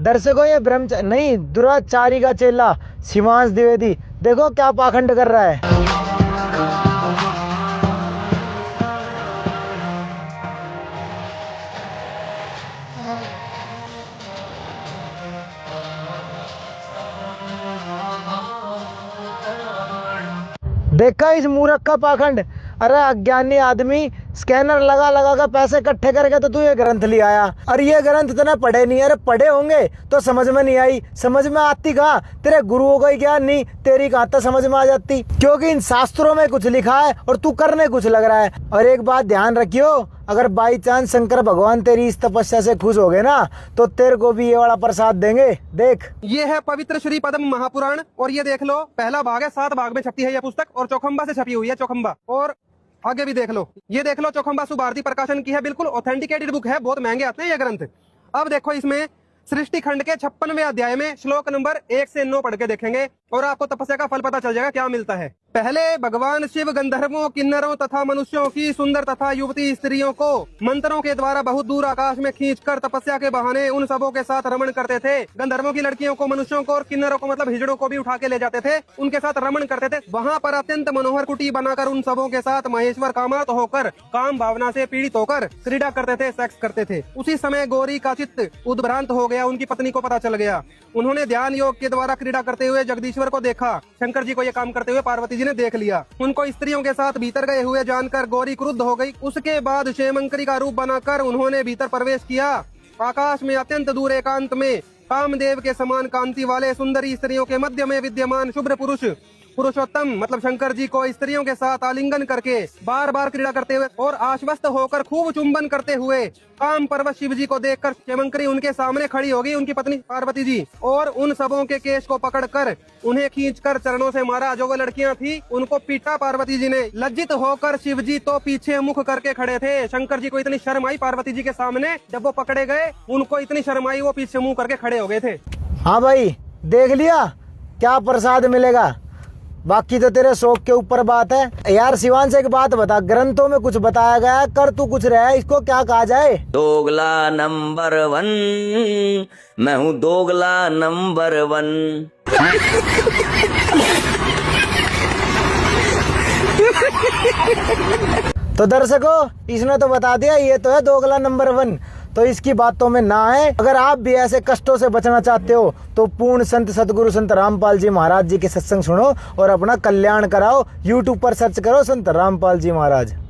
दर्शकों ये ब्रह्मचारी नहीं, दुराचारी का चेला शिवांश द्विवेदी देखो क्या पाखंड कर रहा है। देखा इस मूर्ख का पाखंड। अरे अज्ञानी आदमी, स्कैनर लगा लगा कर पैसे इकट्ठे करके तो तू ये ग्रंथ ले आया। और ये ग्रंथ तूने पढ़े नहीं। अरे पढ़े होंगे तो समझ में नहीं आई। समझ में आती कहाँ, तेरे गुरुओं का ही ज्ञान नहीं, तेरी कहाँ तक समझ में आ जाती। क्योंकि इन शास्त्रों में कुछ लिखा है और तू करने कुछ लग रहा है। और एक बात ध्यान रखियो, अगर बाई चांस शंकर भगवान तेरी इस तपस्या से खुश हो गए ना तो तेरे को भी ये वाला प्रसाद देंगे। देख, ये है पवित्र श्री पद्म महापुराण और ये देख लो पहला भाग है, 7 भाग में छपी है यह पुस्तक और चौखंबा से छपी हुई है, चौखंबा। और आगे भी देख लो, ये देख लो चौखंबा सुभारती प्रकाशन की है, बिल्कुल ऑथेंटिकेटेड बुक है, बहुत महंगे आते हैं ये ग्रंथ। अब देखो इसमें सृष्टि खंड के 56वें अध्याय में श्लोक नंबर 1 से 9 पढ़ के देखेंगे और आपको तपस्या का फल पता चल जाएगा क्या मिलता है। पहले भगवान शिव गंधर्वों, किन्नरों तथा मनुष्यों की सुंदर तथा युवती स्त्रियों को मंत्रों के द्वारा बहुत दूर आकाश में खींचकर तपस्या के बहाने उन सबों के साथ रमण करते थे। गंधर्वों की लड़कियों को, मनुष्यों को और किन्नरों को मतलब हिजड़ों को भी उठा के ले जाते थे, उनके साथ रमण करते थे। वहाँ पर अत्यंत मनोहर कुटी बनाकर उन सबों के साथ महेश्वर कामार्त होकर, काम भावना से पीड़ित होकर क्रीड़ा करते थे, सेक्स करते थे। उसी समय गौरी का चित्त उद्भ्रांत हो गया, उनकी पत्नी को पता चल गया। उन्होंने ध्यान योग के द्वारा क्रीड़ा करते हुए जगदीश्वर को देखा। शंकर जी को ये काम करते हुए पार्वती जी ने देख लिया। उनको स्त्रियों के साथ भीतर गए हुए जानकर गौरी क्रुद्ध हो गई। उसके बाद क्षेमंकरी का रूप बनाकर उन्होंने भीतर प्रवेश किया। आकाश में अत्यंत दूर एकांत में कामदेव के समान कांति वाले सुंदरी स्त्रियों के मध्य में विद्यमान शुभ्र पुरुष पुरुषोत्तम मतलब शंकर जी को स्त्रियों के साथ आलिंगन करके बार बार क्रीड़ा करते हुए और आश्वस्त होकर खूब चुंबन करते हुए काम पर्वत शिव जी को देखकर क्षेमंकरी उनके सामने खड़ी होगी, उनकी पत्नी पार्वती जी, और उन सबों के केश को पकड़कर उन्हें खींचकर चरणों से मारा। जो वो लड़कियां थी उनको पीटा पार्वती जी ने। लज्जित होकर शिव जी तो पीछे मुख करके खड़े थे। शंकर जी को इतनी शर्म आई पार्वती जी के सामने, जब वो पकड़े गए उनको इतनी शर्म आई वो पीछे मुंह करके खड़े हो गए थे। हाँ भाई, देख लिया क्या प्रसाद मिलेगा। बाकी तो तेरे शौक के ऊपर बात है। यार शिवांश एक बात बता, ग्रंथों में कुछ बताया गया है, कर तू कुछ रहा है, इसको क्या कहा जाए? दोगला नंबर 1, मैं हूँ दोगला नंबर 1। तो दर्शकों, इसने तो बता दिया ये तो है दोगला नंबर 1। तो इसकी बातों में ना है। अगर आप भी ऐसे कष्टों से बचना चाहते हो तो पूर्ण संत सदगुरु संत रामपाल जी महाराज जी के सत्संग सुनो और अपना कल्याण कराओ। YouTube पर सर्च करो संत रामपाल जी महाराज।